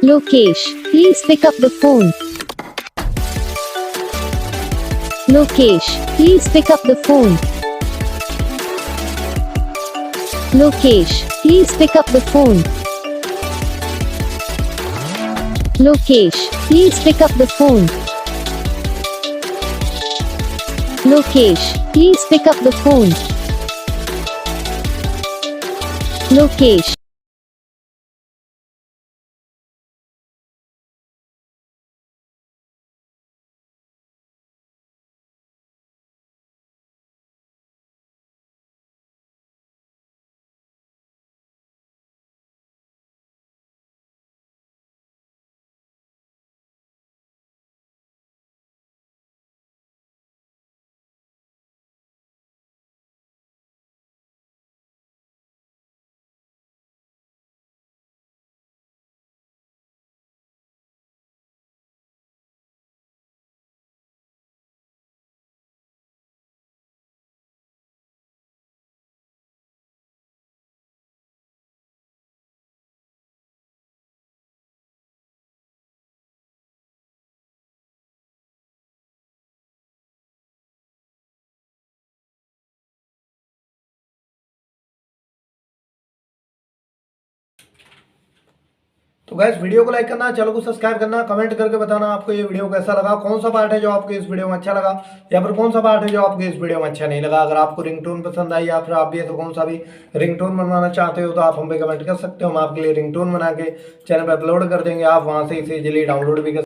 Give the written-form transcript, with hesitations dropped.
Lokesh, please pick up the phone. Lokesh, please pick up the phone. Lokesh, please pick up the phone. Lokesh, please pick up the phone. Lokesh, please pick up the phone. Lokesh. तो gas video को like करना, channel को subscribe करना, comment करके बताना आपको ये video कैसा लगा, कौन सा पार्ट है जो आपको इस वीडियो में अच्छा लगा या फिर कौन सा पार्ट है जो आपको इस वीडियो में अच्छा नहीं लगा। अगर आपको रिंगटोन पसंद आई या फिर आप भी तो कौन सा भी रिंगटोन बनवाना चाहते हो तो आप हम पे कमेंट कर सकते हो। हम आपके लिए रिंगटोन बना के चैनल पर अपलोड कर देंगे, आप वहां से इसे इजीली डाउनलोड भी कर